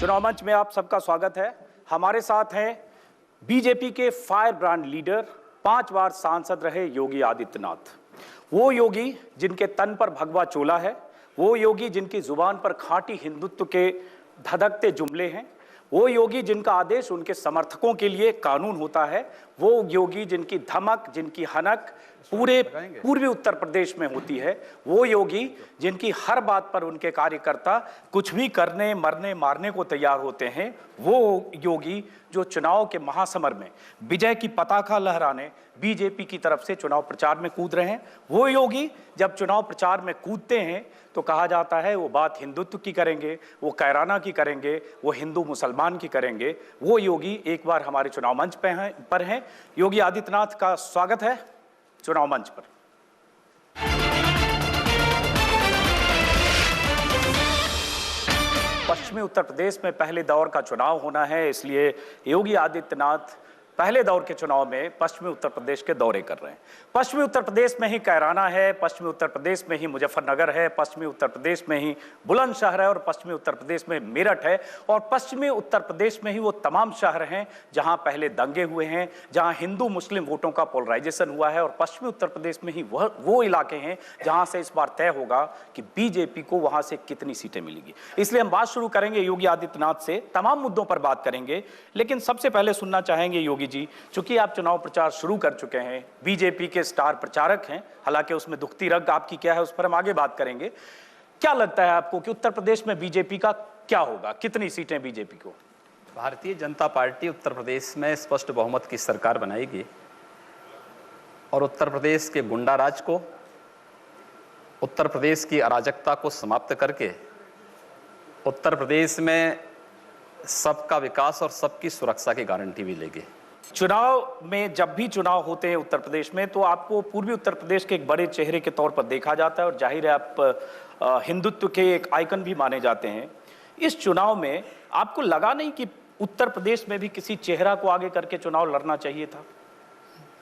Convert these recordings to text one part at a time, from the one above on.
चुनाव मंच में आप सबका स्वागत है। हमारे साथ हैं बीजेपी के फायर ब्रांड लीडर, 5 बार सांसद रहे योगी आदित्यनाथ। वो योगी जिनके तन पर भगवा चोला है, वो योगी जिनकी जुबान पर खांटी हिंदुत्व के धधकते जुमले हैं, वो योगी जिनका आदेश उनके समर्थकों के लिए कानून होता है, वो योगी जिनकी धमक, जिनकी हनक पूरे पूर्वी उत्तर प्रदेश में होती है, वो योगी जिनकी हर बात पर उनके कार्यकर्ता कुछ भी करने, मरने, मारने को तैयार होते हैं, वो योगी जो चुनाव के महासमर में विजय की पताका लहराने बीजेपी की तरफ से चुनाव प्रचार में कूद रहे हैं, वो योगी जब चुनाव प्रचार में कूदते हैं तो कहा जाता है वो बात हिंदुत्व की करेंगे, वो कैराना की करेंगे, वो हिंदू मुसलमान की करेंगे। वो योगी एक बार हमारे चुनाव मंच पर हैं। योगी आदित्यनाथ का स्वागत है चुनाव मंच पर। पश्चिमी उत्तर प्रदेश में पहले दौर का चुनाव होना है, इसलिए योगी आदित्यनाथ पहले दौर के चुनाव में पश्चिमी उत्तर प्रदेश के दौरे कर रहे हैं। पश्चिमी उत्तर प्रदेश में ही कैराना है, पश्चिमी उत्तर प्रदेश में ही मुजफ्फरनगर है, पश्चिमी उत्तर प्रदेश में ही बुलंदशहर है और पश्चिमी उत्तर प्रदेश में मेरठ है और पश्चिमी उत्तर प्रदेश में ही वो तमाम शहर हैं जहां पहले दंगे हुए हैं, जहां हिंदू मुस्लिम वोटों का पोलराइजेशन हुआ है और पश्चिमी उत्तर प्रदेश में ही वो इलाके हैं जहां से इस बार तय होगा कि बीजेपी को वहां से कितनी सीटें मिलेंगी। इसलिए हम बात शुरू करेंगे योगी आदित्यनाथ से, तमाम मुद्दों पर बात करेंगे, लेकिन सबसे पहले सुनना चाहेंगे योगी जी, चूंकि आप चुनाव प्रचार शुरू कर चुके हैं, बीजेपी के स्टार प्रचारक हैं, हालांकि उसमें दुखती रग आपकी क्या है उस पर हम आगे बात करेंगे। क्या लगता है आपको कि उत्तर प्रदेश में बीजेपी का क्या होगा, कितनी सीटें बीजेपी को? भारतीय जनता पार्टी उत्तर प्रदेश में स्पष्ट बहुमत की सरकार बनाएगी और उत्तर प्रदेश के गुंडा राज को, उत्तर प्रदेश की अराजकता को समाप्त करके उत्तर प्रदेश में सबका विकास और सबकी सुरक्षा की गारंटी भी लेगी। चुनाव में जब भी चुनाव होते हैं उत्तर प्रदेश में तो आपको पूर्वी उत्तर प्रदेश के एक बड़े चेहरे के तौर पर देखा जाता है और जाहिर है आप हिंदुत्व के एक आइकन भी माने जाते हैं। इस चुनाव में आपको लगा नहीं कि उत्तर प्रदेश में भी किसी चेहरा को आगे करके चुनाव लड़ना चाहिए था?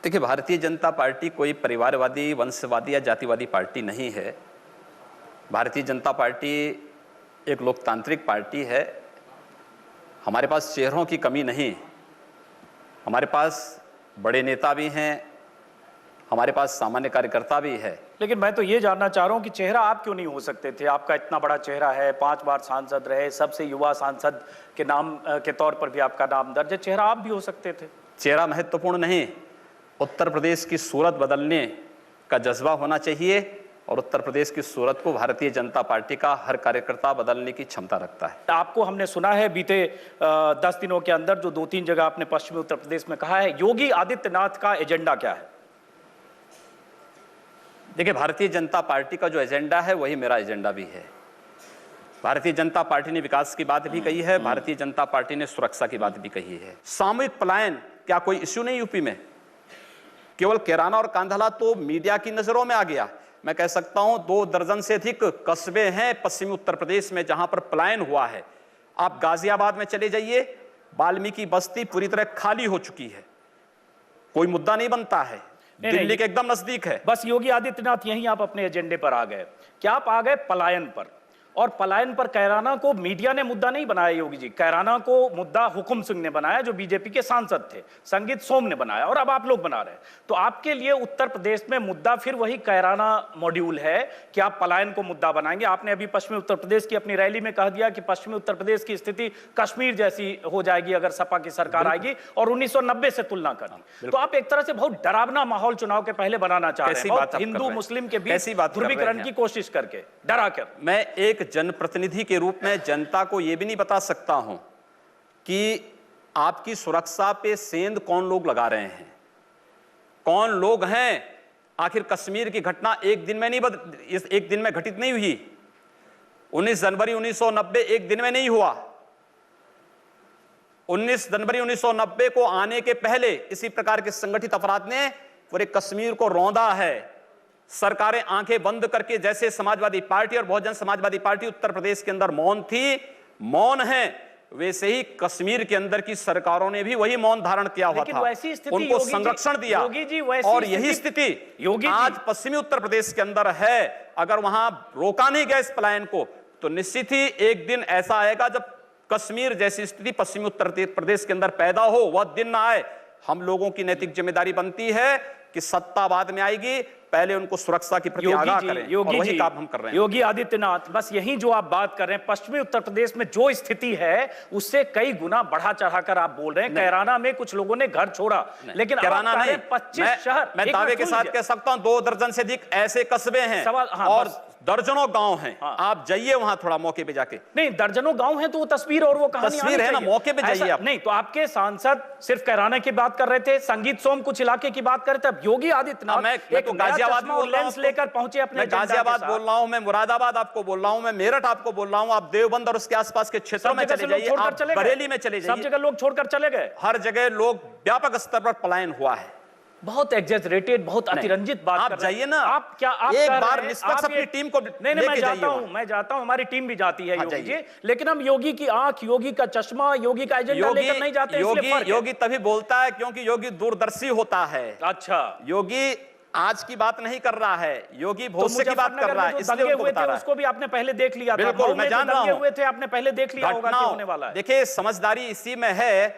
देखिए, भारतीय जनता पार्टी कोई परिवारवादी, वंशवादी या जातिवादी पार्टी नहीं है। भारतीय जनता पार्टी एक लोकतांत्रिक पार्टी है। हमारे पास चेहरों की कमी नहीं, हमारे पास बड़े नेता भी हैं, हमारे पास सामान्य कार्यकर्ता भी है। लेकिन मैं तो ये जानना चाह रहा हूं कि चेहरा आप क्यों नहीं हो सकते थे? आपका इतना बड़ा चेहरा है, 5 बार सांसद रहे, सबसे युवा सांसद के नाम के तौर पर भी आपका नाम दर्ज है, चेहरा आप भी हो सकते थे। चेहरा महत्वपूर्ण नहीं, उत्तर प्रदेश की सूरत बदलने का जज्बा होना चाहिए और उत्तर प्रदेश की सूरत को भारतीय जनता पार्टी का हर कार्यकर्ता बदलने की क्षमता रखता है। आपको हमने सुना है बीते 10 दिनों के अंदर जो 2-3 जगह आपने पश्चिमी उत्तर प्रदेश में कहा है, योगी आदित्यनाथ का एजेंडा क्या है? देखिए, भारतीय जनता पार्टी का जो एजेंडा है वही मेरा एजेंडा भी है। भारतीय जनता पार्टी ने विकास की बात भी कही है, भारतीय जनता पार्टी ने सुरक्षा की बात भी कही है। सामूहिक पलायन क्या कोई इश्यू नहीं यूपी में? केवल कैराना और कांधला तो मीडिया की नजरों में आ गया। मैं कह सकता हूं 2 दर्जन से अधिक कस्बे हैं पश्चिमी उत्तर प्रदेश में जहां पर पलायन हुआ है। आप गाजियाबाद में चले जाइए, वाल्मीकि बस्ती पूरी तरह खाली हो चुकी है, कोई मुद्दा नहीं बनता है, दिल्ली के एकदम नजदीक है। बस योगी आदित्यनाथ यहीं आप अपने एजेंडे पर आ गए। क्या आप आ गए पलायन पर? और पलायन पर कैराना को मीडिया ने मुद्दा नहीं बनाया योगी जी, कैराना को मुद्दा हुकुम सिंह ने बनाया जो बीजेपी के सांसद थे, संगीत सोम ने बनाया और अब आप लोग बना रहे हैं। तो आपके लिए उत्तर प्रदेश में मुद्दा फिर वही कैराना मॉड्यूल है कि आप पलायन को मुद्दा बनाएंगे? आपने अभी पश्चिमी उत्तर प्रदेश की अपनी रैली में कह दिया कि पश्चिमी उत्तर प्रदेश की स्थिति कश्मीर जैसी हो जाएगी अगर सपा की सरकार आएगी और 1990 से तुलना करें। तो आप एक तरह से बहुत डरावना माहौल चुनाव के पहले बनाना चाह रहे हैं, हिंदू मुस्लिम के बीच ध्रुवीकरण की कोशिश करके, डरा कर। मैं एक जनप्रतिनिधि के रूप में जनता को यह भी नहीं बता सकता हूं कि आपकी सुरक्षा पे सेंध कौन लोग लगा रहे हैं, कौन लोग हैं। आखिर कश्मीर की घटना एक दिन में एक दिन में घटित नहीं हुई। 19 जनवरी 1990 एक दिन में नहीं हुआ। 19 जनवरी 1990 को आने के पहले इसी प्रकार के संगठित अपराध ने पूरे कश्मीर को रौंदा है। सरकारें आंखें बंद करके, जैसे समाजवादी पार्टी और बहुजन समाजवादी पार्टी उत्तर प्रदेश के अंदर मौन थी, मौन है, वैसे ही कश्मीर के अंदर की सरकारों ने भी वही मौन धारण किया हुआ था, उनको संरक्षण दिया। और यही स्थिति आज पश्चिमी उत्तर प्रदेश के अंदर है। अगर वहां रोका नहीं गया इस पलायन को तो निश्चित ही एक दिन ऐसा आएगा जब कश्मीर जैसी स्थिति पश्चिमी उत्तर प्रदेश के अंदर पैदा हो, वह दिन ना आए। हम लोगों की नैतिक जिम्मेदारी बनती है कि सत्ता बाद में आएगी, पहले उनको सुरक्षा के प्रति आगाह करें, और वही काम हम कर रहे हैं। योगी आदित्यनाथ, बस यही जो आप बात कर रहे हैं, पश्चिमी उत्तर प्रदेश में जो स्थिति है उससे कई गुना बढ़ा चढ़ाकर आप बोल रहे हैं। कैराना में कुछ लोगों ने घर छोड़ा, लेकिन कैराना नहीं, 25 शहर, मैं दावे के साथ कह सकता हूं 2 दर्जन से अधिक ऐसे कस्बे हैं और दर्जनों गांव हैं। आप जाइए वहां थोड़ा मौके पे जाके। नहीं, दर्जनों गांव हैं तो वो तस्वीर और वो कहानी तस्वीर है ना, मौके पे जाइए आप। नहीं तो आपके सांसद सिर्फ कैराना की बात कर रहे थे, संगीत सोम कुछ इलाके की बात कर रहे थे। अब योगी आदित्यनाथ मैं तो गाजियाबाद बोल रहा हूं, लेकर पहुंचे अपने, गाजियाबाद बोल रहा हूं, मैं मुरादाबाद आपको बोल रहा हूं, मैं मेरठ आपको बोल रहा हूं, आप देवबंद और उसके आसपास के क्षेत्रों में चले जाइए, आप बरेली में चले जाइए, सब जगह लोग छोड़कर चले गए। हर जगह लोग व्यापक स्तर पर पलायन हुआ है। बहुत एग्जैजरेटेड, बहुत अतिरंजित बात आप जाइए ना, आप क्या आप एक बार निष्पक्ष अपनी टीम को नहीं, मैं जाता हूं, हमारी टीम भी जाती है योगी जी, लेकिन हम योगी की आंख, योगी का चश्मा, योगी का एजेंडा लेकर नहीं जाते। योगी तभी बोलता है क्योंकि योगी दूरदर्शी होता है। अच्छा, योगी आज की बात नहीं कर रहा है, योगी भविष्य की बात कर रहा है, इसलिए उनको बता रहा है। उसको भी आपने पहले देख लिया था। बिल्कुल, मैं जान रहा हूं, हुए थे, आपने पहले देख लिया होगा कि होने वाला है। देखिए, समझदारी इसी में है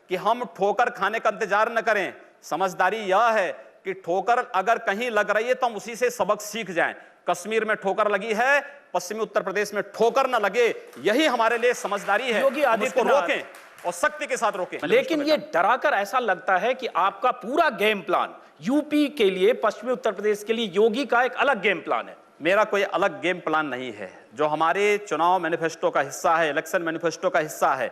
कि हम ठोकर खाने का इंतजार न करें। समझदारी यह है कि ठोकर अगर कहीं लग रही है तो हम उसी से सबक सीख जाएं। कश्मीर में ठोकर लगी है, पश्चिमी उत्तर प्रदेश में ठोकर न लगे, यही हमारे लिए समझदारी है। योगी आदित्यनाथ रोकें और सख्ती के साथ रोकें। लेकिन ये डराकर ऐसा लगता है कि आपका पूरा गेम प्लान यूपी के लिए, पश्चिमी उत्तर प्रदेश के लिए योगी का एक अलग गेम प्लान है। मेरा कोई अलग गेम प्लान नहीं है। जो हमारे चुनाव मैनिफेस्टो का हिस्सा है, इलेक्शन मैनिफेस्टो का हिस्सा है,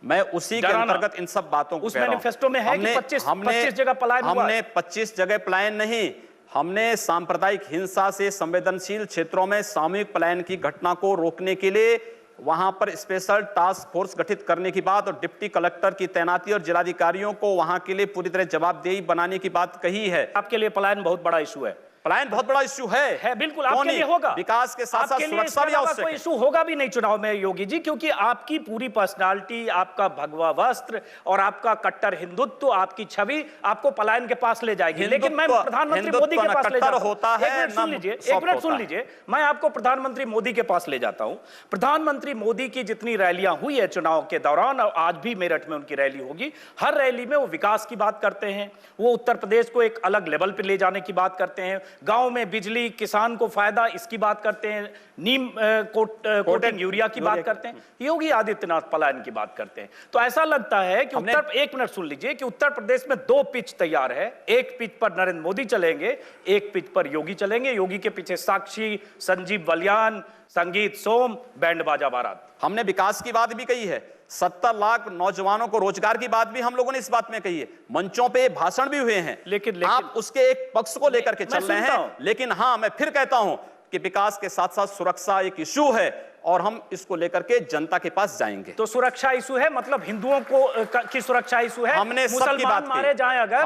मैं उसी के अंतर्गत इन सब बातों को उस मैनिफेस्टो में है कि 25 जगह पलायन हुआ। हमने 25 जगह पलायन नहीं, हमने सांप्रदायिक हिंसा से संवेदनशील क्षेत्रों में सामूहिक पलायन की घटना को रोकने के लिए वहां पर स्पेशल टास्क फोर्स गठित करने की बात और डिप्टी कलेक्टर की तैनाती और जिलाधिकारियों को वहां के लिए पूरी तरह जवाबदेही बनाने की बात कही है। आपके लिए पलायन बहुत बड़ा इशू है। पलायन बहुत बड़ा इशू है बिल्कुल, आपके लिए होगा। विकास के साथ साथ सुरक्षा भी आवश्यक है। कोई इशू होगा भी नहीं चुनाव में योगी जी, क्योंकि आपकी पूरी पर्सनालिटी, आपका भगवा वस्त्र और आपका कट्टर हिंदुत्व, आपकी छवि आपको पलायन के पास ले जाएगी। लेकिन मैं प्रधानमंत्री मोदी के पास ले जाता हूं। एक मिनट सुन लीजिए, मैं आपको प्रधानमंत्री मोदी के पास ले जाता हूं। प्रधानमंत्री मोदी की जितनी रैलियां हुई है चुनाव के दौरान, और आज भी मेरठ में उनकी रैली होगी, हर रैली में वो विकास की बात करते हैं, वो उत्तर प्रदेश को एक अलग लेवल पर ले जाने की बात करते हैं, गांव में बिजली, किसान को फायदा, इसकी बात करते हैं, नीम कोटिंग यूरिया की बात करते हैं। योगी आदित्यनाथ पलायन की बात करते हैं। तो ऐसा लगता है कि एक मिनट सुन लीजिए कि उत्तर प्रदेश में 2 पिच तैयार है। एक पिच पर नरेंद्र मोदी चलेंगे, एक पिच पर योगी चलेंगे। योगी के पीछे साक्षी, संजीव बलियान, संगीत सोम, बैंड बाजा बारात। हमने विकास की बात भी कही है, 70 लाख नौजवानों को रोजगार की बात भी हम लोगों ने इस बात में कही है, मंचों पे भाषण भी हुए हैं। लेकिन आप उसके एक पक्ष को लेकर के चल रहे हैं। लेकिन हां, मैं फिर कहता हूं कि विकास के साथ साथ सुरक्षा एक इशू है और हम इसको लेकर के जनता के पास जाएंगे। तो सुरक्षा इशू है, मतलब हिंदुओं को की सुरक्षा इशू है। हमने सबकी बात मारे जाएं अगर,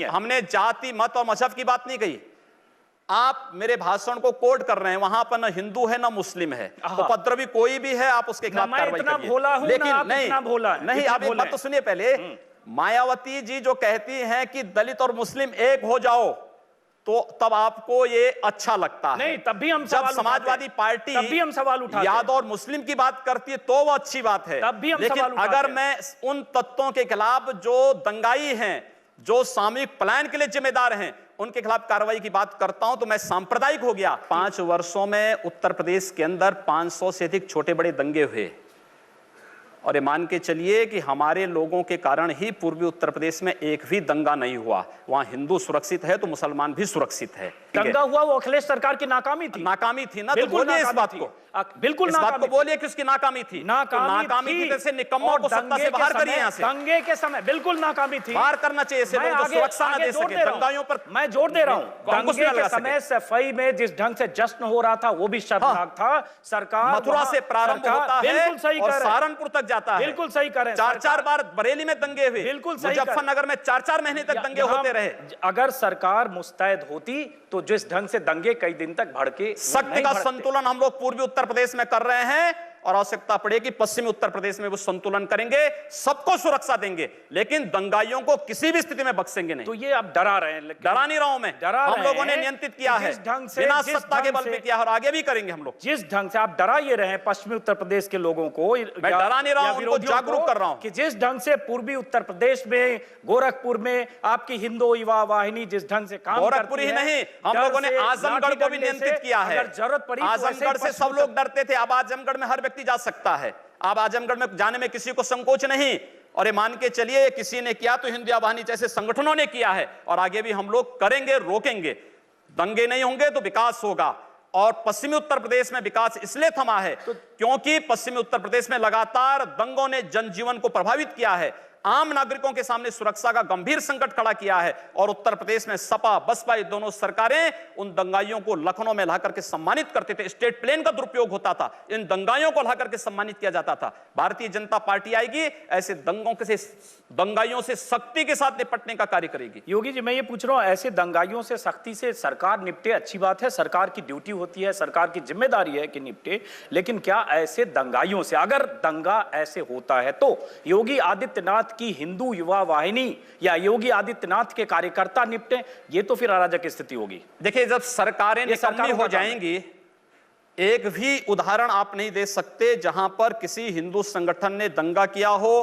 हमने जाति, मत और मजहब की बात नहीं कही। आप मेरे भाषण को कोट कर रहे हैं, वहां पर ना हिंदू है ना मुस्लिम है, उपद्रवी कोई भी है, आप उसके खिलाफ कार्रवाई करिए। लेकिन नहीं, आप एक बात तो सुनिए पहले। मायावती जी जो कहती हैं कि दलित और मुस्लिम एक हो जाओ, तो तब आपको ये अच्छा लगता है। नहीं, तब भी हम जब समाजवादी पार्टी तब भी हम सवाल उठाते हैं, यादव और मुस्लिम की बात करती है तो वो अच्छी बात है। तब भी हम लेकिन सवाल उठाते अगर मैं उन तत्वों के खिलाफ जो दंगाई हैं, जो सामूहिक पलायन के लिए जिम्मेदार हैं, उनके खिलाफ कार्रवाई की बात करता हूं तो मैं सांप्रदायिक हो गया। 5 वर्षों में उत्तर प्रदेश के अंदर 500 से अधिक छोटे बड़े दंगे हुए, और ये मान के चलिए कि हमारे लोगों के कारण ही पूर्वी उत्तर प्रदेश में एक भी दंगा नहीं हुआ। वहां हिंदू सुरक्षित है तो मुसलमान भी सुरक्षित है। दंगा हुआ वो अखिलेश सरकार की नाकामी थी। नाकामी थी ना, तो बोलिए इस बात को, बिल्कुल इस बात को बोलिए कि उसकी नाकामी थी। नाकामी थी, जैसे निकम्मों को सत्ता से बाहर करिए यहां से। दंगे के समय बिल्कुल नाकामी थी, बाहर करना चाहिए। सुरक्षा ना दे सके दंगाइयों पर। मैं जोर दे रहा हूं, दंगे के समय सफाई में जिस ढंग से जश्न हो रहा था वो भी शर्मनाक था। सरकार मथुरा से प्रारंभ होता है और सहारनपुर तक जाता है। बिल्कुल सही करें। 4 बार बरेली में दंगे हुए, बिल्कुल सही। मुजफ्फरनगर में 4 महीने तक दंगे होते रहे। अगर सरकार मुस्तैद होती तो जिस ढंग से दंगे कई दिन तक भड़के, शक्ति का संतुलन हम लोग पूर्वी उत्तर प्रदेश में कर रहे हैं। और आवश्यकता पड़ेगी पश्चिमी उत्तर प्रदेश में वो संतुलन करेंगे, सबको सुरक्षा देंगे, लेकिन दंगाइयों को किसी भी स्थिति में बख्शेंगे नहीं। तो ये आप डरा रहे हैं, डरा नहीं रहा हूं मैं, हम लोगों ने नियंत्रित किया है, बिना सत्ता के बल पे किया और आगे भी करेंगे हम लोग। जिस ढंग से आप डरा ये रहे हैं पश्चिमी उत्तर प्रदेश के लोगों को, मैं डरा नहीं रहा हूं, उनको जागरूक कर रहा हूं कि जिस ढंग से पूर्वी उत्तर प्रदेश में गोरखपुर में आपकी हिंदू युवा वाहिनी जिस ढंग से काम गोरखपुर ही नहीं, हम लोगों ने आजमगढ़ को भी नियंत्रित किया है। अगर जरूरत पड़ी आजमगढ़ से सब लोग डरते थे, अब आजमगढ़ में हर व्यक्ति जा सकता है, अब आजमगढ़ में जाने में किसी को संकोच नहीं। और ये मान के चलिए किसी ने किया तो हिंदू वाहिनी जैसे संगठनों ने किया है, और आगे भी हम लोग करेंगे, रोकेंगे। दंगे नहीं होंगे तो विकास होगा। और पश्चिमी उत्तर प्रदेश में विकास इसलिए थमा है क्योंकि पश्चिमी उत्तर प्रदेश में लगातार दंगों ने जनजीवन को प्रभावित किया है, आम नागरिकों के सामने सुरक्षा का गंभीर संकट खड़ा किया है। और उत्तर प्रदेश में सपा बसपा ये दोनों सरकारें उन दंगाइयों को लखनऊ में लाकर के सम्मानित करते थे, स्टेट प्लेन का दुरुपयोग होता था, इन दंगाइयों को लाकर के सम्मानित किया जाता था। भारतीय जनता पार्टी आएगी, ऐसे दंगाइयों से सख्ती के साथ निपटने का कार्य करेगी। योगी जी, मैं ये पूछ रहा हूं, ऐसे दंगाइयों से सख्ती से सरकार निपटे, अच्छी बात है, सरकार की ड्यूटी होती है, सरकार की जिम्मेदारी है कि निपटे, लेकिन क्या ऐसे दंगाइयों से, अगर दंगा ऐसे होता है तो योगी आदित्यनाथ की हिंदू युवा वाहिनी या योगी आदित्यनाथ के कार्यकर्ता निपटे? ये तो फिर अराजक स्थिति होगी। देखिए, जब सरकारें निकम्मी हो जाएंगी, एक भी उदाहरण आप नहीं दे सकते जहां पर किसी हिंदू संगठन ने दंगा किया हो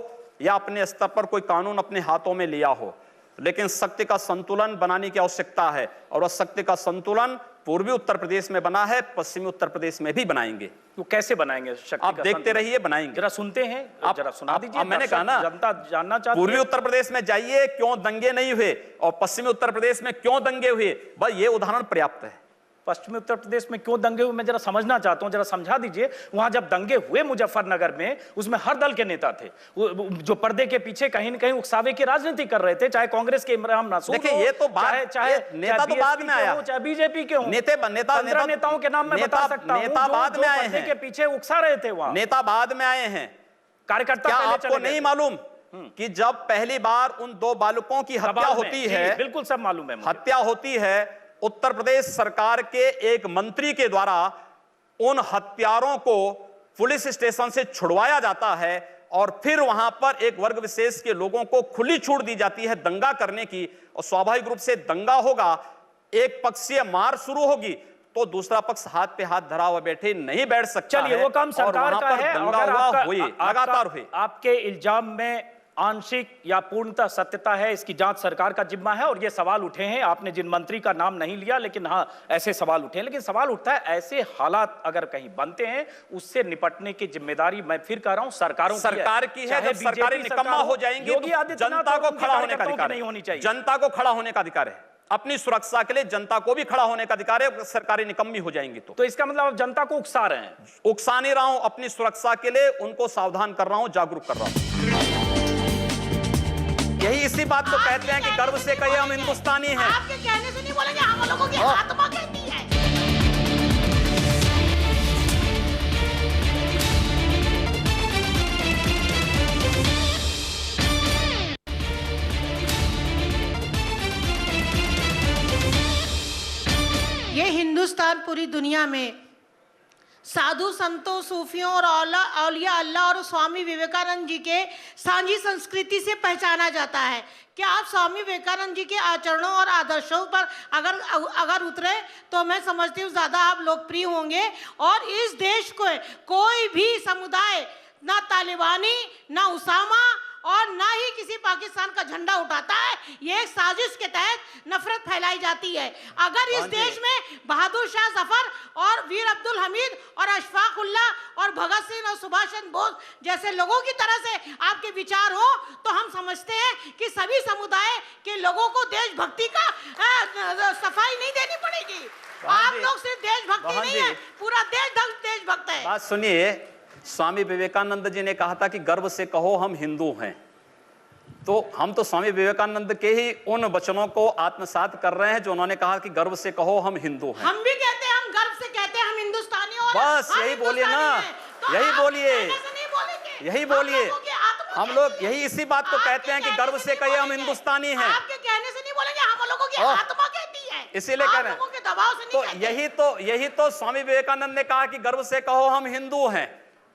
या अपने स्तर पर कोई कानून अपने हाथों में लिया हो, लेकिन शक्ति का संतुलन बनाने की आवश्यकता है। और वह शक्ति का संतुलन पूर्वी उत्तर प्रदेश में बना है, पश्चिमी उत्तर प्रदेश में भी बनाएंगे। तो कैसे बनाएंगे शक्ति? आप देखते रहिए, बनाएंगे। जरा सुनते हैं, आप जरा सुना दीजिए। मैंने कहा ना, जनता जानना चाहती है। पूर्वी उत्तर प्रदेश में जाइए क्यों दंगे नहीं हुए, और पश्चिमी उत्तर प्रदेश में क्यों दंगे हुए, बस ये उदाहरण पर्याप्त है। पश्चिमी उत्तर प्रदेश में क्यों दंगे हुए, मैं जरा समझना चाहता हूं, जरा समझा दीजिए। वहां जब दंगे हुए मुजफ्फरनगर में, उसमें हर दल के नेता थे जो पर्दे के पीछे कहीं न कहीं उकसावे की राजनीति कर रहे थे, चाहे कांग्रेस के इमरान नासूर, देखिए ये तो बात, चाहे नेता तो बाद में आया, चाहे बीजेपी के हों, नेताओं के नाम मैं बता सकता हूं, नेता बाद में आए हैं, के पीछे उकसा रहे थे वहां, नेता बाद में आए हैं। कार्यकर्ता क्या आपको नहीं मालूम कि जब पहली बार उन दो बालकों की हत्या होती है, बिल्कुल सब मालूम है, हत्या होती है, उत्तर प्रदेश सरकार के एक मंत्री के द्वारा उन हत्यारों को पुलिस स्टेशन से छुड़वाया जाता है, और फिर वहां पर एक वर्ग विशेष के लोगों को खुली छूट दी जाती है दंगा करने की। और स्वाभाविक रूप से दंगा होगा, एक पक्षीय मार शुरू होगी तो दूसरा पक्ष हाथ पे हाथ धरा हुआ बैठे नहीं बैठ सकता। चलिए, वो काम सरकार का है। दंगा हुआ, हुई, लगातार हुई। आपके इल्जाम में आंशिक या पूर्णतः सत्यता है, इसकी जांच सरकार का जिम्मा है। और ये सवाल उठे हैं, आपने जिन मंत्री का नाम नहीं लिया, लेकिन हाँ ऐसे सवाल उठे हैं। लेकिन सवाल उठता है, ऐसे हालात अगर कहीं बनते हैं, उससे निपटने की जिम्मेदारी, मैं फिर कह रहा हूं, सरकार की है। जब सरकारें निकम्मा हो जाएंगी योगी तो आदित्यनाथ जनता को खड़ा होने का अधिकार नहीं होनी चाहिए। जनता को खड़ा होने का अधिकार है, अपनी सुरक्षा के लिए जनता को भी खड़ा होने का अधिकार है। सरकारें निकम्मी हो जाएंगी तो इसका मतलब आप जनता को उकसा रहे हैं? उकसा नहीं रहा हूं, अपनी सुरक्षा के लिए उनको सावधान कर रहा हूं, जागरूक कर रहा हूं। यही इसी बात को कहते हैं कि गर्व से कहिए हम हिंदुस्तानी हैं। आपके कहने से नहीं बोलेंगे, हम लोगों की आत्मा कहती है। ये हिंदुस्तान पूरी दुनिया में साधु संतों, सूफियों और औलिया अल्लाह और स्वामी विवेकानंद जी के सांझी संस्कृति से पहचाना जाता है। क्या आप स्वामी विवेकानंद जी के आचरणों और आदर्शों पर अगर उतरे तो मैं समझती हूँ ज़्यादा आप लोकप्रिय होंगे। और इस देश को कोई भी समुदाय, ना तालिबानी, ना उसामा और ना ही किसी पाकिस्तान का झंडा उठाता है। ये एक साजिश के तहत नफरत फैलाई जाती है। अगर इस देश में बहादुर शाह जफर और वीर अब्दुल हमीद और अशफाक उल्लाह और भगत सिंह और सुभाष चंद्र बोस जैसे लोगों की तरह से आपके विचार हो, तो हम समझते हैं कि सभी समुदाय के लोगों को देशभक्ति का सफाई नहीं देनी पड़ेगी। आप लोग सिर्फ देशभक्ति नहीं है, पूरा देशभक्त है। बात सुनिए, स्वामी विवेकानंद जी ने कहा था कि गर्व से कहो हम हिंदू हैं। तो हम तो स्वामी विवेकानंद के ही उन वचनों को आत्मसात कर रहे हैं जो उन्होंने कहा कि गर्व से कहो हम हिंदू हैं। हम भी कहते हैं, हम गर्व से कहते हैं हम हिंदुस्तानी और बस यही बोलिए ना, यही बोलिए, यही बोलिए। हम लोग यही इसी बात को कहते हैं कि गर्व से कहिए हम हिंदुस्तानी हैं। आपके कहने से नहीं बोलेंगे, हम लोगों की आत्मा कहती है, इसीलिए कह रहे हैं। के दबाव से नहीं तो यही तो स्वामी विवेकानंद ने कहा कि गर्व से कहो हम हिंदू हैं।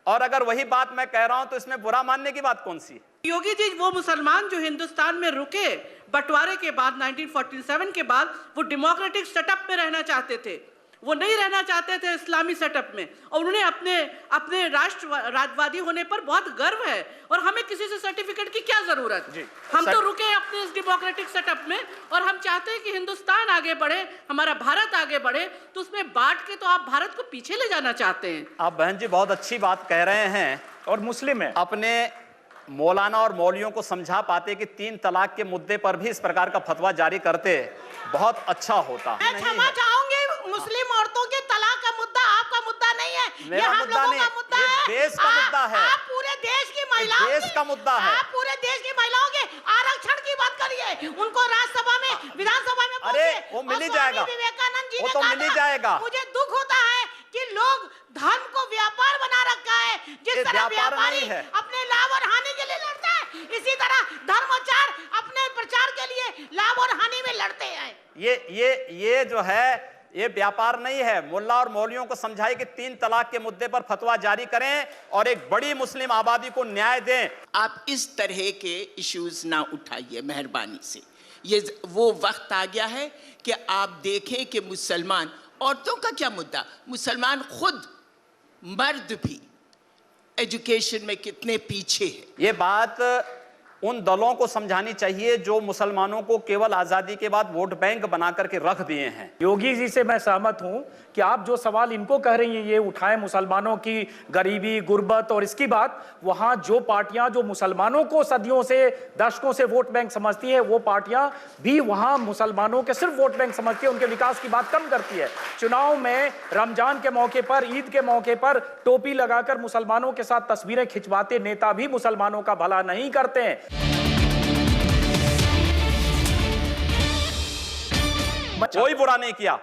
और अगर वही बात मैं कह रहा हूं तो इसमें बुरा मानने की बात कौन सी है? योगी जी, वो मुसलमान जो हिंदुस्तान में रुके बंटवारे के बाद 1947 के बाद, वो डेमोक्रेटिक सेटअप में रहना चाहते थे, वो नहीं रहना चाहते थे इस्लामी सेटअप में, और उन्हें अपने राष्ट्रवादी होने पर बहुत गर्व है, और हमें किसी से सर्टिफिकेट की क्या जरूरत? हम तो रुके अपने इस डेमोक्रेटिक सेटअप में, और हम चाहते हैं कि हिंदुस्तान आगे बढ़े, हमारा भारत आगे बढ़े, तो उसमें बांट के तो आप भारत को पीछे ले जाना चाहते हैं। आप बहन जी बहुत अच्छी बात कह रहे हैं, और मुस्लिम है। अपने मौलाना और मौलियों को समझा पाते कि 3 तलाक के मुद्दे पर भी इस प्रकार का फतवा जारी करते, बहुत अच्छा होता। मैं क्षमा चाहूंगी, मुस्लिम औरतों के तलाक का मुद्दा आपका मुद्दा नहीं है, ये हम लोगों का मुद्दा है, देश का मुद्दा है। आप पूरे देश की महिलाओं देश का मुद्दा है। आप पूरे देश की महिलाओं के आरक्षण की बात करिए, उनको राज्यसभा में, विधानसभा में अरे पहुंचे। वो मिल ही और स्वामी जाएगा, विवेकानंद जी वो ने तो कहा मिल ही था, जाएगा। मुझे दुख होता है कि लोग धर्म को व्यापार बना रखा है, जिस ये तरह व्यापार व्यापारी नहीं है। अपने लाभ और हानि के लिए लड़ता है, इसी तरह धर्माचार अपने प्रचार के लिए लाभ और हानि में लड़ते हैं। ये जो है ये व्यापार नहीं है। मुल्ला और मौलियों को समझाए कि 3 तलाक के मुद्दे पर फतवा जारी करें और एक बड़ी मुस्लिम आबादी को न्याय दें। आप इस तरह के इश्यूज ना उठाइए मेहरबानी से। ये वो वक्त आ गया है कि आप देखें कि मुसलमान, औरतों का क्या मुद्दा, मुसलमान खुद मर्द भी एजुकेशन में कितने पीछे है। ये बात उन दलों को समझानी चाहिए जो मुसलमानों को केवल आजादी के बाद वोट बैंक बना करके रख दिए हैं। योगी जी से मैं सहमत हूं कि आप जो सवाल इनको कह रही हैं, ये उठाएं मुसलमानों की गरीबी, गुर्बत और इसकी बात, वहां जो पार्टियां जो मुसलमानों को सदियों से, दशकों से वोट बैंक समझती है, वो पार्टियां भी वहां मुसलमानों के सिर्फ वोट बैंक समझती है, उनके विकास की बात कम करती है। चुनाव में रमजान के मौके पर, ईद के मौके पर टोपी लगाकर मुसलमानों के साथ तस्वीरें खिंचवाते नेता भी मुसलमानों का भला नहीं करते हैं। कोई बुरा नहीं किया।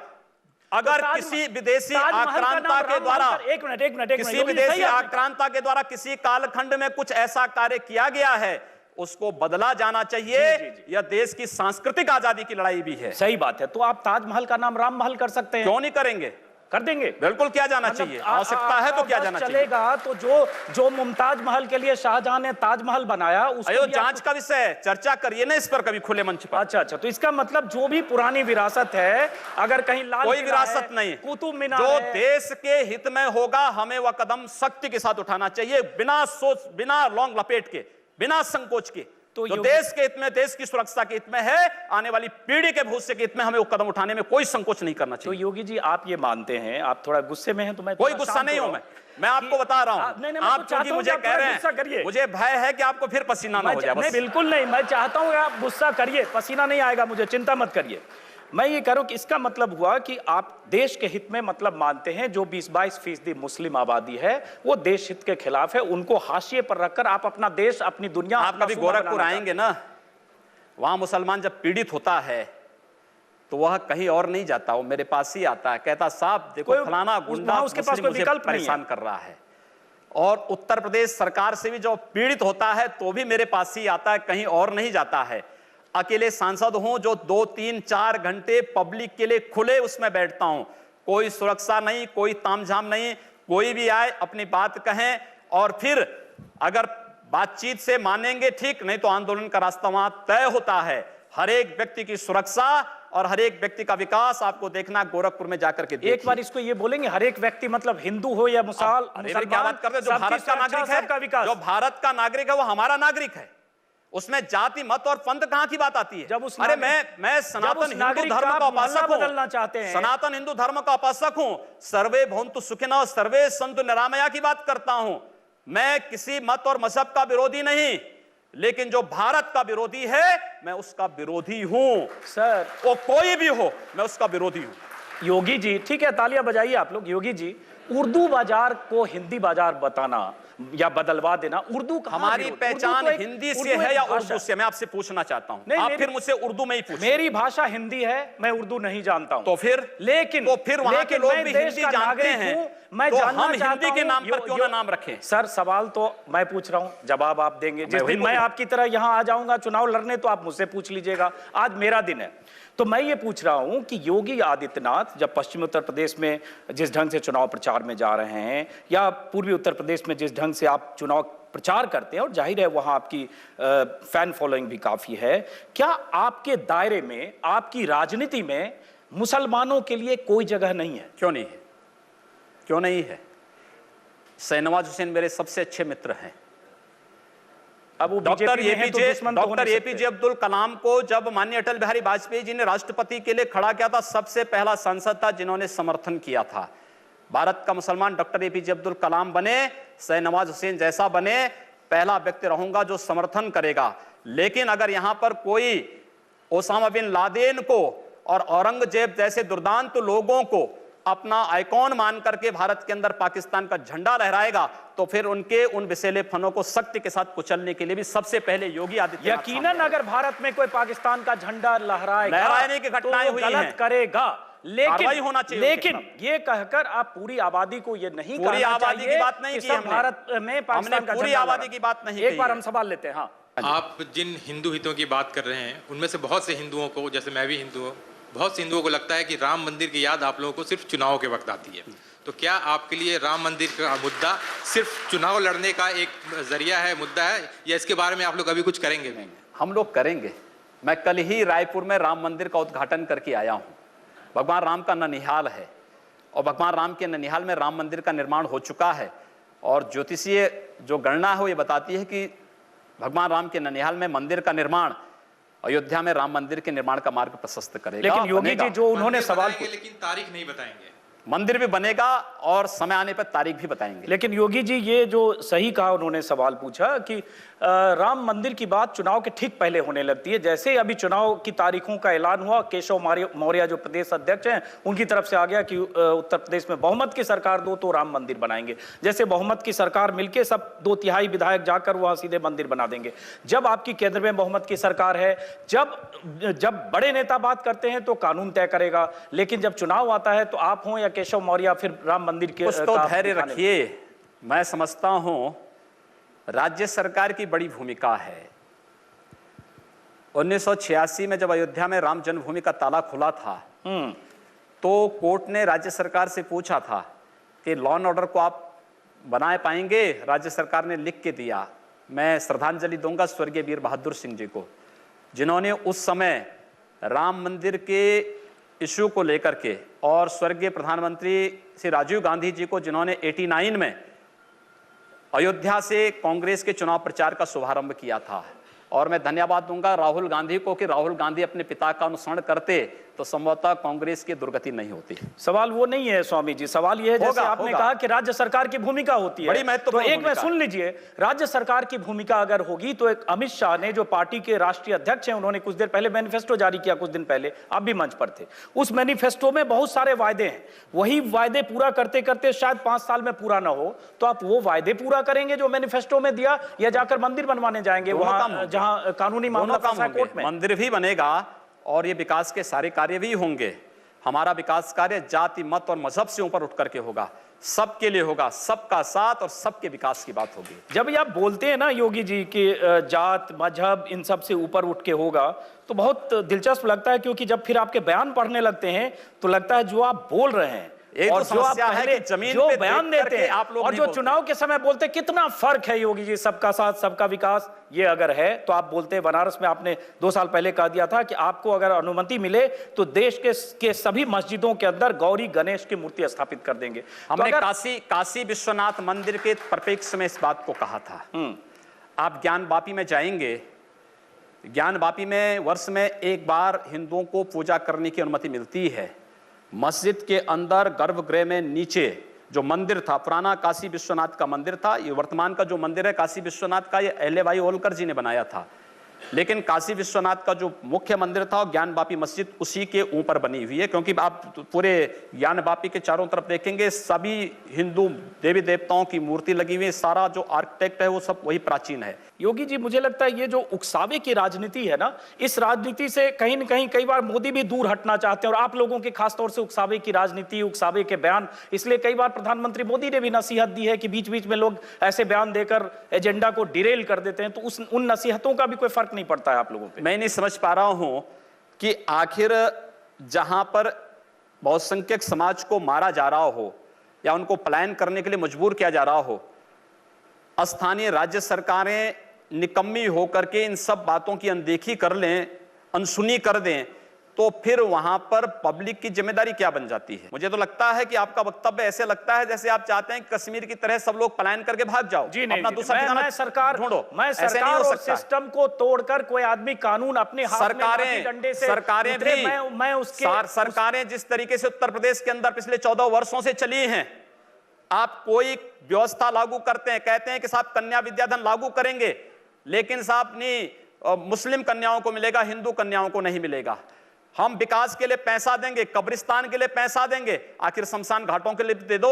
अगर किसी विदेशी आक्रांता के द्वारा, एक मिनट, किसी विदेशी आक्रांता के द्वारा किसी कालखंड में कुछ ऐसा कार्य किया गया है, उसको बदला जाना चाहिए। यह देश की सांस्कृतिक आजादी की लड़ाई भी है। सही बात है। तो आप ताजमहल का नाम राम महल कर सकते हैं, क्यों नहीं करेंगे? कर देंगे, बिल्कुल किया जाना चाहिए। आवश्यकता है तो किया जाना चाहिए। चलेगा तो जो मुमताज महल के लिए शाहजहां ने ताजमहल बनाया, उसको जांच का विषय है, चर्चा करिए ना इस पर कभी खुले मंच पर। अच्छा, तो इसका मतलब जो भी पुरानी विरासत है, अगर कहीं लाल कोई विरासत नहीं, कुतुब मीनार जो देश के हित में होगा, हमें वह कदम सख्ती के साथ उठाना चाहिए, बिना सोच, बिना लौंग लपेट के, बिना संकोच के। तो जो देश के हित में, देश की सुरक्षा के हित में है, आने वाली पीढ़ी के भविष्य के हित में, हमें वो कदम उठाने में कोई संकोच नहीं करना चाहिए। तो योगी जी, आप ये मानते हैं, आप थोड़ा गुस्से में हैं, तो मैं कोई गुस्सा नहीं हूं। मैं आपको बता रहा हूं, आप क्योंकि मुझे कह रहे हैं, मुझे भय है कि आपको फिर पसीना ना हो जाए। नहीं, बिल्कुल नहीं, मैं चाहता हूं आप गुस्सा करिए, पसीना नहीं आएगा मुझे, चिंता मत करिए। मैं ये कह रहा हूं कि इसका मतलब हुआ कि आप देश के हित में मतलब मानते हैं, जो 20-22% मुस्लिम आबादी है वो देश हित के खिलाफ है, उनको हाशिए पर रखकर आप अपना देश, अपनी दुनिया। आप कभी गोरखपुर आएंगे ना, वहां मुसलमान जब पीड़ित होता है तो वह कहीं और नहीं जाता, वो मेरे पास ही आता है, कहता साहब देखो फलाना गुंडा उसके पास कोई विकल्प परेशान कर रहा है। और उत्तर प्रदेश सरकार से भी जो पीड़ित होता है तो भी मेरे पास ही आता है, कहीं और नहीं जाता है। अकेले सांसद हूं जो 2, 3, 4 घंटे पब्लिक के लिए खुले उसमें बैठता हूं, कोई सुरक्षा नहीं, कोई तामझाम नहीं, कोई भी आए अपनी बात कहें, और फिर अगर बातचीत से मानेंगे ठीक, नहीं तो आंदोलन का रास्ता वहां तय होता है। हर एक व्यक्ति की सुरक्षा और हर एक व्यक्ति का विकास आपको देखना गोरखपुर में जाकर के देखिए। एक बार इसको ये बोलेंगे, हर एक व्यक्ति मतलब हिंदू हो या मुसलमान, क्या बात करते हैं? जो भारत का नागरिक है, जो भारत का नागरिक है वो हमारा नागरिक है, उसमें जाति मत और पंथ कहां की बात आती है? अरे मैं सनातन हिंदू धर्म का उपासक हूं, बदलना चाहते हैं, सनातन हिंदू धर्म का उपासक हूं, सर्वे भवन्तु सुखिनः सर्वे सन्तु निरामया की बात करता हूं। मैं किसी मत और मजहब का विरोधी नहीं, लेकिन जो भारत का विरोधी है मैं उसका विरोधी हूं सर, वो कोई भी हो, मैं उसका विरोधी हूं। योगी जी, ठीक है, तालियां बजाइए आप लोग। योगी जी, उर्दू बाजार को हिंदी बाजार बताना या बदलवा देना, उर्दू हमारी पहचान हिंदी से है या उर्दू से? मैं आपसे पूछना चाहता हूं, आप फिर मुझसे उर्दू में ही पूछिए। मेरी भाषा हिंदी है, मैं उर्दू नहीं जानता हूं। तो फिर वहां के लोग भी हिंदी जानते हैं, मैं तो जानना हम चाहता हिंदी के हूं, नाम पर क्यों ना नाम रखें? सर, सवाल तो मैं पूछ रहा हूं, जवाब आप देंगे। जिस दिन मैं आपकी तरह यहां आ जाऊंगा चुनाव लड़ने, तो आप मुझसे पूछ लीजिएगा। आज मेरा दिन है, तो मैं ये पूछ रहा हूं कि योगी आदित्यनाथ जब पश्चिमी उत्तर प्रदेश में जिस ढंग से चुनाव प्रचार में जा रहे हैं, या पूर्वी उत्तर प्रदेश में जिस ढंग से आप चुनाव प्रचार करते हैं, और जाहिर है वहां आपकी फैन फॉलोइंग भी काफी है, क्या आपके दायरे में, आपकी राजनीति में मुसलमानों के लिए कोई जगह नहीं है? क्यों नहीं है? क्यों नहीं है? शाहनवाज हुसैन मेरे सबसे अच्छे मित्र हैं। अब वो डॉक्टर तो एपीजे अब्दुल कलाम को जब माननीय अटल बिहारी वाजपेयी जी ने राष्ट्रपति के लिए खड़ा किया था, सबसे पहला सांसद था जिन्होंने समर्थन किया था। भारत का मुसलमान डॉक्टर एपीजे अब्दुल कलाम बने, शाहनवाज हुसैन जैसा बने, पहला व्यक्ति रहूंगा जो समर्थन करेगा। लेकिन अगर यहां पर कोई ओसामा बिन लादेन को और औरंगजेब जैसे दुर्दांत लोगों को अपना आइकॉन मान करके भारत के अंदर पाकिस्तान का झंडा लहराएगा, तो फिर उनके उन विषैले फनों को सख्ती के साथ कुचलने के लिए भी सबसे पहले योगी आदित्यनाथ यकीनन अगर भारत में कोई पाकिस्तान का झंडा लहराने की घटनाएं हुई गलत हैं, करेगा। कार्रवाई होना चाहिए। लेकिन ये कहकर आप पूरी आबादी को ये नहीं पूरी आबादी की बात नहीं की हमने। भारत में पाकिस्तान का पूरी आबादी की बात नहीं। एक बार हम सवाल लेते हैं। हाँ, आप जिन हिंदू हितों की बात कर रहे हैं, उनमें से बहुत से हिंदुओं को, जैसे मैं भी हिंदू हूँ, बहुत से हिंदुओं को लगता है कि राम मंदिर की याद आप लोगों को सिर्फ चुनाव के वक्त आती है। तो क्या आपके लिए राम मंदिर का मुद्दा सिर्फ चुनाव लड़ने का एक जरिया है, मुद्दा है, या इसके बारे में आप लोग अभी कुछ करेंगे? हम लोग करेंगे। मैं कल ही रायपुर में राम मंदिर का उद्घाटन करके आया हूँ। भगवान राम का ननिहाल है, और भगवान राम के ननिहाल में राम मंदिर का निर्माण हो चुका है। और ज्योतिषीय जो गणना है वो ये बताती है कि भगवान राम के ननिहाल में मंदिर का निर्माण अयोध्या में राम मंदिर के निर्माण का मार्ग प्रशस्त करेगा। लेकिन योगी जी जो उन्होंने सवाल, लेकिन तारीख नहीं बताएंगे। मंदिर भी बनेगा और समय आने पर तारीख भी बताएंगे। लेकिन योगी जी ये जो सही कहा, उन्होंने सवाल पूछा कि राम मंदिर की बात चुनाव के ठीक पहले होने लगती है। जैसे अभी चुनाव की तारीखों का ऐलान हुआ, केशव मौर्य जो प्रदेश अध्यक्ष हैं, उनकी तरफ से आ गया कि उत्तर प्रदेश में बहुमत की सरकार दो तो राम मंदिर बनाएंगे। जैसे बहुमत की सरकार मिलके सब 2/3 विधायक जाकर वहां सीधे मंदिर बना देंगे। जब आपकी केंद्र में बहुमत की सरकार है, जब बड़े नेता बात करते हैं तो कानून तय करेगा, लेकिन जब चुनाव आता है तो आप हो या केशव मौर्य फिर राम मंदिर के कुछ तो धैर्य रखिए। मैं समझता हूं राज्य सरकार की बड़ी भूमिका है। 1986 में जब अयोध्या में राम जन्मभूमि का ताला खुला था, तो कोर्ट ने राज्य सरकार से पूछा था कि लॉ एंड ऑर्डर को आप बना पाएंगे। राज्य सरकार ने लिख के दिया। मैं श्रद्धांजलि दूंगा स्वर्गीय वीर बहादुर सिंह जी को, जिन्होंने उस समय राम मंदिर के इश्यू को लेकर के, और स्वर्गीय प्रधानमंत्री श्री राजीव गांधी जी को, जिन्होंने 89 में अयोध्या से कांग्रेस के चुनाव प्रचार का शुभारंभ किया था। और मैं धन्यवाद दूंगा राहुल गांधी को कि राहुल गांधी अपने पिता का अनुसरण करते तो संभवतः कांग्रेस की दुर्गति नहीं होती। सवाल वो नहीं है स्वामी जी, सवाल ये है जैसे आपने कहा कि राज्य सरकार की भूमिका होती है, बड़ी महत्वपूर्ण तो एक में सुन लीजिए, राज्य सरकार की भूमिका अगर होगी तो एक अमित शाह ने, जो पार्टी के राष्ट्रीय अध्यक्ष हैं, उन्होंने कुछ देर पहले मैनिफेस्टो जारी किया, कुछ दिन पहले आप भी मंच पर थे। उस मैनिफेस्टो में बहुत सारे वायदे हैं। वही वायदे पूरा करते करते शायद 5 साल में पूरा ना हो, तो आप वो वायदे पूरा करेंगे जो मैनिफेस्टो में दिया, या जाकर मंदिर बनवाने जाएंगे वहां जहां कानूनी मामला फंसा है कोर्ट में? मंदिर भी बनेगा और ये विकास के सारे कार्य भी होंगे। हमारा विकास कार्य जाति, मत और मजहब से ऊपर उठ करके होगा, सबके लिए होगा, सबका साथ और सबके विकास की बात होगी। जब आप बोलते हैं ना योगी जी कि जात मजहब इन सब से ऊपर उठ के होगा, तो बहुत दिलचस्प लगता है, क्योंकि जब फिर आपके बयान पढ़ने लगते हैं तो लगता है जो आप बोल रहे हैं और जो आप पहले जो बयान देते हैं आप लोग और जो चुनाव के समय बोलते हैं, कितना फर्क है योगी जी। सबका साथ सबका विकास ये अगर है तो आप बोलते हैं, बनारस में आपने 2 साल पहले कह दिया था कि आपको अगर अनुमति मिले तो देश के सभी मस्जिदों के अंदर गौरी गणेश की मूर्ति स्थापित कर देंगे। हमने काशी विश्वनाथ मंदिर के परिप्रेक्ष्य में इस बात को कहा था। आप ज्ञानवापी में जाएंगे, ज्ञानवापी में वर्ष में एक बार हिंदुओं को पूजा करने की अनुमति मिलती है। मस्जिद के अंदर गर्भगृह में नीचे जो मंदिर था, पुराना काशी विश्वनाथ का मंदिर था। ये वर्तमान का जो मंदिर है काशी विश्वनाथ का, ये अहल्याबाई होलकर जी ने बनाया था। लेकिन काशी विश्वनाथ का जो मुख्य मंदिर था और ज्ञानवापी मस्जिद उसी के ऊपर बनी हुई है, क्योंकि आप पूरे ज्ञानवापी के चारों तरफ देखेंगे सभी हिंदू देवी देवताओं की मूर्ति लगी हुई है। सारा जो आर्किटेक्ट है वो सब वही प्राचीन है। योगी जी, मुझे लगता है ये जो उकसावे की राजनीति है ना, इस राजनीति से कहीं न कहीं कई बार मोदी भी दूर हटना चाहते हैं, और आप लोगों के खासतौर से उकसावे की राजनीति, उकसावे के बयान, इसलिए कई बार प्रधानमंत्री मोदी ने भी नसीहत दी है कि बीच बीच में लोग ऐसे बयान देकर एजेंडा को डिरेल कर देते हैं, तो उन नसीहतों का भी कोई फर्क नहीं पड़ता है आप लोगों पे? मैं नहीं समझ पा रहा हूं कि आखिर जहां पर बहुसंख्यक समाज को मारा जा रहा हो या उनको पलायन करने के लिए मजबूर किया जा रहा हो, स्थानीय राज्य सरकारें निकम्मी होकर के इन सब बातों की अनदेखी कर लें, अनसुनी कर दें, तो फिर वहां पर पब्लिक की जिम्मेदारी क्या बन जाती है? मुझे तो लगता है कि आपका वक्तव्य ऐसे लगता है जैसे आप चाहते हैं कि कश्मीर की तरह सब लोग पलायन करके भाग जाओ। जी नहीं, अपना दूसरा ठिकाना मैं सरकार ढूंढो। मैं ऐसे नहीं सरकार हो और सकता। सिस्टम को तोड़कर कोई आदमी कानून अपने हाथ में लाठी डंडे से सरकारें उतरे, भी मैं उसके सरकारें जिस तरीके से उत्तर प्रदेश के अंदर पिछले 14 वर्षों से चली हैं, आप कोई व्यवस्था लागू करते हैं, कहते हैं कि साहब कन्या विद्याधन लागू करेंगे, लेकिन साहब नहीं मुस्लिम कन्याओं को मिलेगा, हिंदू कन्याओं को नहीं मिलेगा। हम विकास के लिए पैसा देंगे, कब्रिस्तान के लिए पैसा देंगे, आखिर शमशान घाटों के लिए दे दो।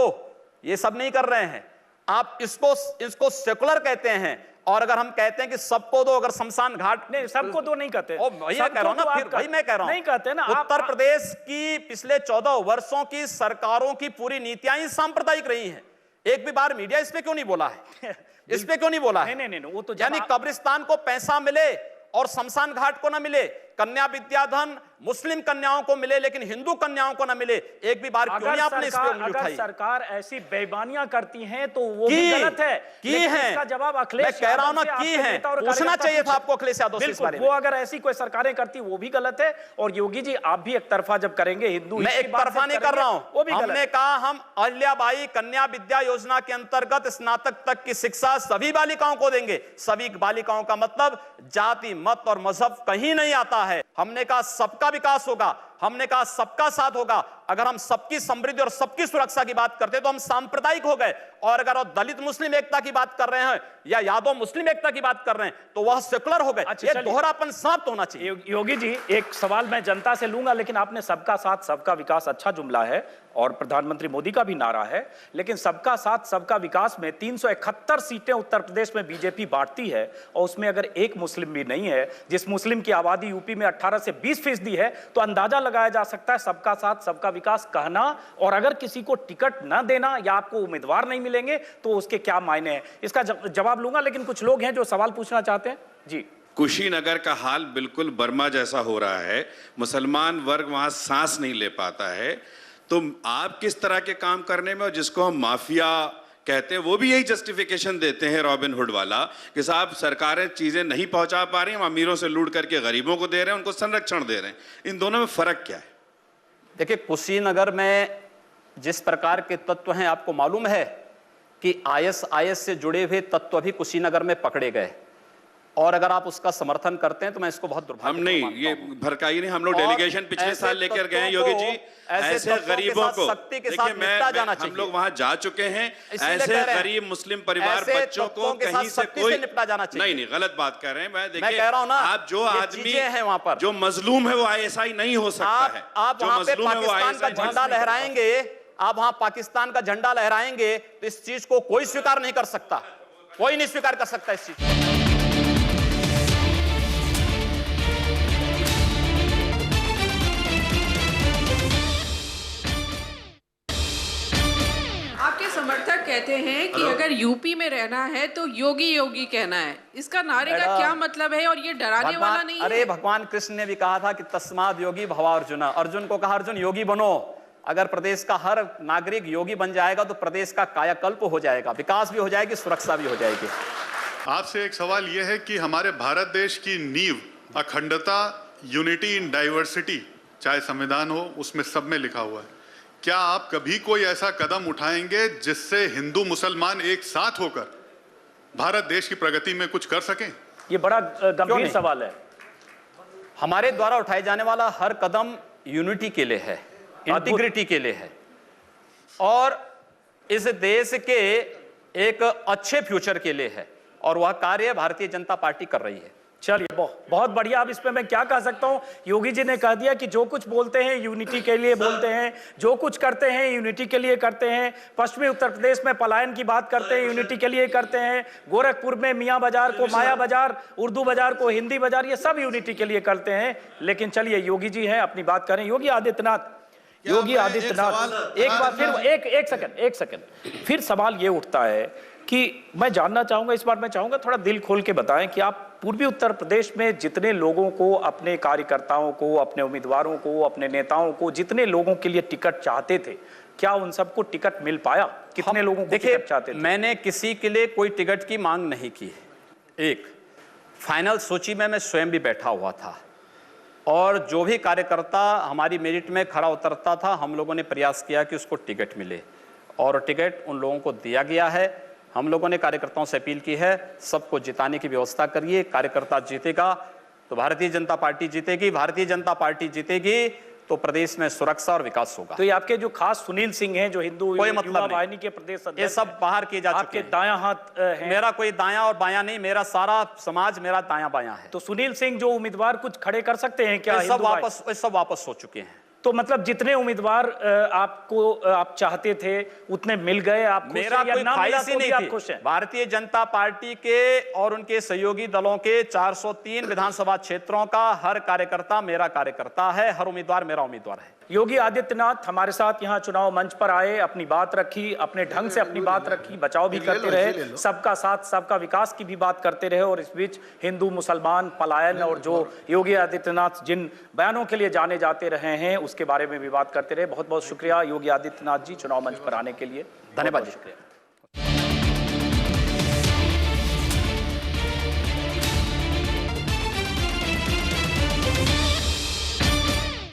ये सब नहीं कर रहे हैं आप। इसको सेकुलर कहते हैं। और अगर हम कहते हैं कि सबको दो, अगर शमशान घाट नहीं, सबको दो नहीं कहते। वही मैं कह रहा हूं ना, फिर वही मैं कह रहा हूं, नहीं कहते ना। उत्तर प्रदेश की पिछले 14 वर्षों की सरकारों की पूरी नीतियां ही सांप्रदायिक रही हैं। एक भी बार मीडिया इस पे क्यों नहीं बोला है? इस पे क्यों नहीं बोला है? नहीं, वो तो यानी कब्रिस्तान को पैसा मिले और शमशान घाट को ना मिले, कन्या विद्याधन मुस्लिम कन्याओं को मिले लेकिन हिंदू कन्याओं को ना मिले, एक भी बार क्यों नहीं आपने इस पे उंगली उठाई? अगर सरकार ऐसी बेईमानियां करती है तो वो भी गलत है। की है, इसका जवाब अखिलेश, मैं कह रहा हूं ना, की है, पूछना चाहिए था आपको अखिलेश यादव से इस बारे में। वो अगर ऐसी कोई सरकारें करती वो भी गलत है। और योगी जी आप भी एक तरफा जब करेंगे हिंदू, मैं एक तरफा नहीं कर रहा हूं, वो भी हमने कहा हम अहिल्याबाई कन्या विद्या योजना के अंतर्गत स्नातक तक की शिक्षा सभी बालिकाओं को देंगे। सभी बालिकाओं का मतलब जाति, मत और मजहब कहीं नहीं आता है। हमने कहा सबका विकास होगा, हमने कहा सबका साथ होगा। अगर हम सबकी समृद्धि और सबकी सुरक्षा की बात करते तो हम सांप्रदायिक हो गए। और अगर आप दलित मुस्लिम एकता की बात कर रहे हैं या यादव मुस्लिम एकता की बात कर रहे हैं तो वह सेकुलर हो गए। अच्छा, ये दोहरापन समाप्त होना चाहिए। योगी जी एक सवाल मैं जनता से लूंगा, लेकिन आपने सबका साथ सबका विकास अच्छा जुमला है और प्रधानमंत्री मोदी का भी नारा है, लेकिन सबका साथ सबका विकास में 371 सीटें उत्तर प्रदेश में बीजेपी बांटती है और उसमें अगर एक मुस्लिम भी नहीं है, जिस मुस्लिम की आबादी यूपी में 18 से 20% है, तो अंदाजा लगाया जा सकता है सबका साथ सबका विकास कहना और अगर किसी को टिकट ना देना या आपको उम्मीदवार नहीं मिलेंगे तो उसके क्या मायने हैं। इसका जवाब लूंगा, लेकिन कुछ लोग हैं जो सवाल पूछना चाहते हैं। जी, कुशीनगर का हाल बिल्कुल बर्मा जैसा हो रहा है, मुसलमान वर्ग वहां सांस नहीं ले पाता है। तो आप किस तरह के काम करने में, और जिसको हम माफिया कहते हैं, वो भी यही जस्टिफिकेशन देते हैं रॉबिन हुड वाला कि साहब सरकारें चीजें नहीं पहुंचा पा रही, हम अमीरों से लूट करके गरीबों को दे रहे हैं, उनको संरक्षण दे रहे हैं। इन दोनों में फर्क क्या है? देखिए, कुशीनगर में जिस प्रकार के तत्व हैं, आपको मालूम है कि आईएसआईएस से जुड़े हुए तत्व भी कुशीनगर में पकड़े गए। और अगर आप उसका समर्थन करते हैं तो मैं इसको बहुत दुर्भाग्य हम नहीं, ये भड़काई नहीं, हम लोग डेलीगेशन पिछले साल लेकर गए हैं योगी जी। ऐसे गरीबों को देखिए, हम लोग वहां जा चुके हैं। ऐसे गरीब मुस्लिम परिवार बच्चों को कहीं से कोई नहीं, गलत बात कर रहे हैं। मैं देखिए, कह रहा हूं ना, आप जो आदमी है वहां पर जो मजलूम है वो आईएसआई नहीं हो सकता है। आप वहां पे पाकिस्तान का झंडा लहराएंगे, आप वहां पाकिस्तान का झंडा लहराएंगे तो इस चीज को कोई स्वीकार नहीं कर सकता, कोई नहीं स्वीकार कर सकता इस चीज को। आपके समर्थक कहते हैं कि अगर यूपी में रहना है तो योगी योगी कहना है। इसका नारे का क्या मतलब है और ये डराने वाला नहीं है? अरे भगवान कृष्ण ने भी कहा था कि तस्माद योगी भवा अर्जुना। अर्जुन को कहा अर्जुन योगी बनो। अगर प्रदेश का हर नागरिक योगी बन जाएगा तो प्रदेश का कायाकल्प हो जाएगा, विकास भी हो जाएगी, सुरक्षा भी हो जाएगी। आपसे एक सवाल यह है कि हमारे भारत देश की नींव अखंडता, यूनिटी इन डाइवर्सिटी, चाहे संविधान हो उसमें सब में लिखा हुआ है। क्या आप कभी कोई ऐसा कदम उठाएंगे जिससे हिंदू मुसलमान एक साथ होकर भारत देश की प्रगति में कुछ कर सकें? ये बड़ा गंभीर सवाल है। हमारे द्वारा उठाए जाने वाला हर कदम यूनिटी के लिए है, इंटीग्रिटी के लिए है और इस देश के एक अच्छे फ्यूचर के लिए है और वह कार्य भारतीय जनता पार्टी कर रही है। चलिए, बहुत बढ़िया। अब इस पे मैं क्या कह सकता हूं, योगी जी ने कह दिया कि जो कुछ बोलते हैं यूनिटी के लिए बोलते हैं, जो कुछ करते हैं यूनिटी के लिए करते हैं। पश्चिमी उत्तर प्रदेश में पलायन की बात करते हैं, यूनिटी के लिए करते हैं। गोरखपुर में मियां बाजार को माया बाजार, उर्दू बाजार को हिंदी बाजार, ये सब यूनिटी के लिए करते हैं। लेकिन चलिए, योगी जी हैं, अपनी बात करें। योगी आदित्यनाथ, एक बार फिर एक सेकंड फिर सवाल ये उठता है कि मैं जानना चाहूंगा, इस बार मैं चाहूंगा थोड़ा दिल खोल के बताएं कि आप पूर्वी उत्तर प्रदेश में जितने लोगों को, अपने कार्यकर्ताओं को, अपने उम्मीदवारों को, अपने नेताओं को, जितने लोगों के लिए टिकट चाहते थे, क्या उन सबको टिकट मिल पाया? कितने लोगों को टिकट चाहते थे? मैंने किसी के लिए कोई टिकट की मांग नहीं की है। एक फाइनल सूची में मैं स्वयं भी बैठा हुआ था और जो भी कार्यकर्ता हमारी मेरिट में खरा उतरता था, हम लोगों ने प्रयास किया कि उसको टिकट मिले और टिकट उन लोगों को दिया गया है। हम लोगों ने कार्यकर्ताओं से अपील की है, सबको जिताने की व्यवस्था करिए। कार्यकर्ता जीतेगा तो भारतीय जनता पार्टी जीतेगी, भारतीय जनता पार्टी जीतेगी तो प्रदेश में सुरक्षा और विकास होगा। तो ये आपके जो खास सुनील सिंह हैं, जो हिंदू कोई मतलब युवा नहीं। वाहिनी के प्रदेश अध्यक्ष ये सब हैं, बाहर किए जा चुके आपके हैं। दायां हाथ हैं। मेरा कोई दायां और बायां नहीं, मेरा सारा समाज मेरा दायां बायां है। तो सुनील सिंह जो उम्मीदवार कुछ खड़े कर सकते हैं क्या? ये सब वापस हो चुके हैं। तो मतलब जितने उम्मीदवार आप चाहते थे उतने मिल गए? आप मेरा कोई ख्वाहिश ही नहीं थी। खुश हैं? भारतीय जनता पार्टी के और उनके सहयोगी दलों के 403 विधानसभा क्षेत्रों का हर कार्यकर्ता मेरा कार्यकर्ता है, हर उम्मीदवार मेरा उम्मीदवार है। योगी आदित्यनाथ हमारे साथ यहाँ चुनाव मंच पर आए, अपनी बात रखी, अपने ढंग से अपनी बात रखी, बचाव भी करते रहे, सबका साथ सबका विकास की भी बात करते रहे और इस बीच हिंदू मुसलमान पलायन और जो योगी आदित्यनाथ जिन बयानों के लिए जाने जाते रहे हैं उसके बारे में भी बात करते रहे। बहुत बहुत शुक्रिया योगी आदित्यनाथ जी चुनाव मंच पर आने के लिए। धन्यवाद। शुक्रिया।